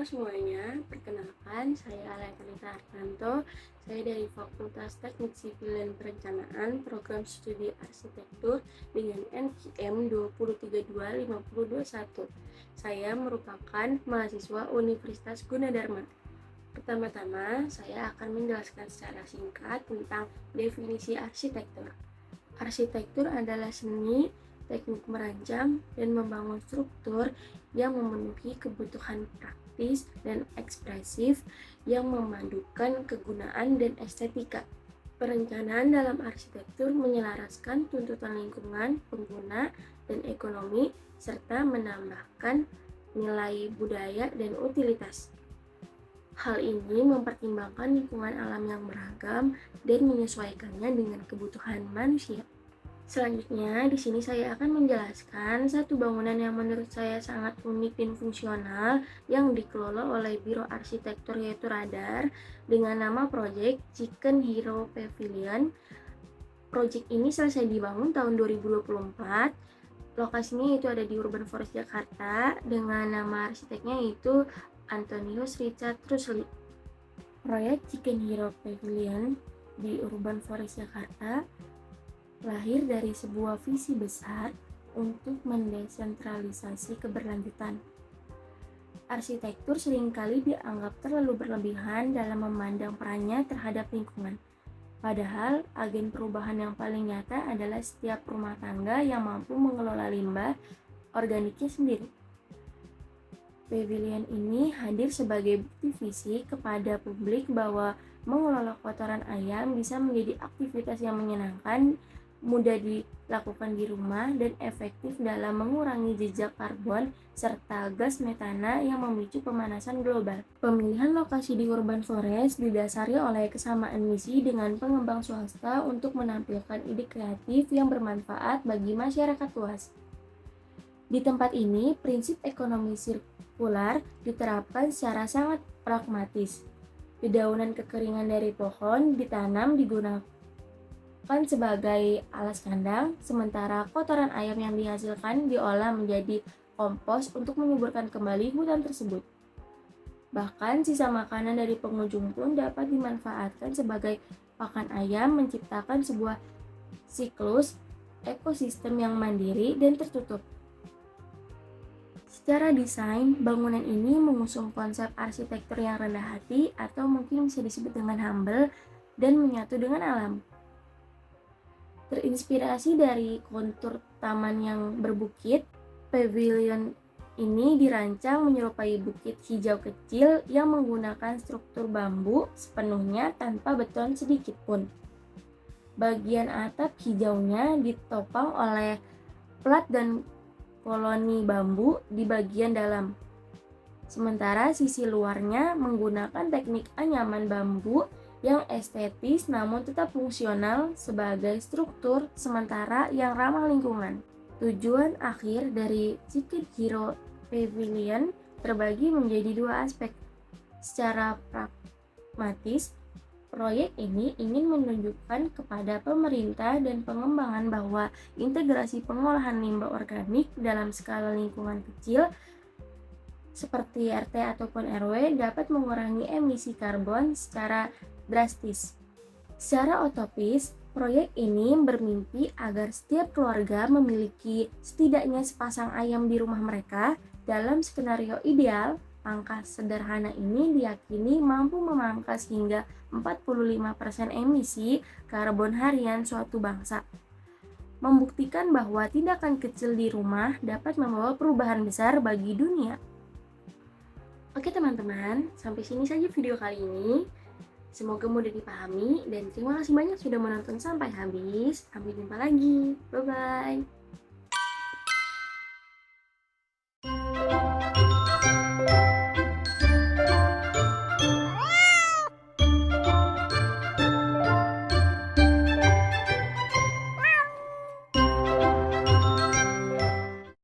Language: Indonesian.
semuanya, perkenalkan saya Aleta Artanto. Saya dari Fakultas Teknik Sipil dan Perencanaan, Program Studi Arsitektur dengan NIM 2032521. Saya merupakan mahasiswa Universitas Gunadarma. Pertama-tama, saya akan menjelaskan secara singkat tentang definisi arsitektur. Arsitektur adalah seni, teknik merancang, dan membangun struktur yang memenuhi kebutuhan praktis dan ekspresif yang memadukan kegunaan dan estetika. Perencanaan dalam arsitektur menyelaraskan tuntutan lingkungan, pengguna, dan ekonomi, serta menambahkan nilai budaya dan utilitas. Hal ini mempertimbangkan lingkungan alam yang beragam dan menyesuaikannya dengan kebutuhan manusia. Selanjutnya, di sini saya akan menjelaskan satu bangunan yang menurut saya sangat unik dan fungsional yang dikelola oleh Biro Arsitektur yaitu Radar dengan nama proyek Chicken Hero Pavilion. Proyek ini selesai dibangun tahun 2024. Lokasinya itu ada di Urban Forest Jakarta dengan nama arsiteknya yaitu Antonius Richard Rusli. Proyek Chicken Hero Pavilion di Urban Forest Jakarta lahir dari sebuah visi besar untuk mendesentralisasi keberlanjutan. Arsitektur seringkali dianggap terlalu berlebihan dalam memandang perannya terhadap lingkungan. Padahal, agen perubahan yang paling nyata adalah setiap rumah tangga yang mampu mengelola limbah organiknya sendiri. Pavilion ini hadir sebagai bukti visi kepada publik bahwa mengelola kotoran ayam bisa menjadi aktivitas yang menyenangkan, mudah dilakukan di rumah, dan efektif dalam mengurangi jejak karbon serta gas metana yang memicu pemanasan global. Pemilihan lokasi di urban forest didasari oleh kesamaan misi dengan pengembang swasta untuk menampilkan ide kreatif yang bermanfaat bagi masyarakat luas. Di tempat ini, prinsip ekonomi sirkular diterapkan secara sangat pragmatis. Dedaunan kekeringan dari pohon ditanam digunakan sebagai alas kandang, sementara kotoran ayam yang dihasilkan diolah menjadi kompos untuk menyuburkan kembali hutan tersebut. Bahkan sisa makanan dari pengunjung pun dapat dimanfaatkan sebagai pakan ayam, menciptakan sebuah siklus ekosistem yang mandiri dan tertutup. Secara desain, bangunan ini mengusung konsep arsitektur yang rendah hati atau mungkin bisa disebut dengan humble dan menyatu dengan alam. Terinspirasi dari kontur taman yang berbukit, pavilion ini dirancang menyerupai bukit hijau kecil yang menggunakan struktur bambu sepenuhnya tanpa beton sedikit pun. Bagian atap hijaunya ditopang oleh plat dan koloni bambu di bagian dalam. Sementara sisi luarnya menggunakan teknik anyaman bambu yang estetis namun tetap fungsional sebagai struktur sementara yang ramah lingkungan. Tujuan akhir dari Chicken Hero Pavilion terbagi menjadi dua aspek. Secara pragmatis, proyek ini ingin menunjukkan kepada pemerintah dan pengembangan bahwa integrasi pengolahan limbah organik dalam skala lingkungan kecil seperti RT ataupun RW dapat mengurangi emisi karbon secara drastis. Secara utopis, proyek ini bermimpi agar setiap keluarga memiliki setidaknya sepasang ayam di rumah mereka. Dalam skenario ideal, angka sederhana ini diyakini mampu memangkas hingga 45% emisi karbon harian suatu bangsa. Membuktikan bahwa tindakan kecil di rumah dapat membawa perubahan besar bagi dunia. Oke teman-teman, sampai sini saja video kali ini. Semoga mudah dipahami dan terima kasih banyak sudah menonton sampai habis. Sampai jumpa lagi. Bye-bye.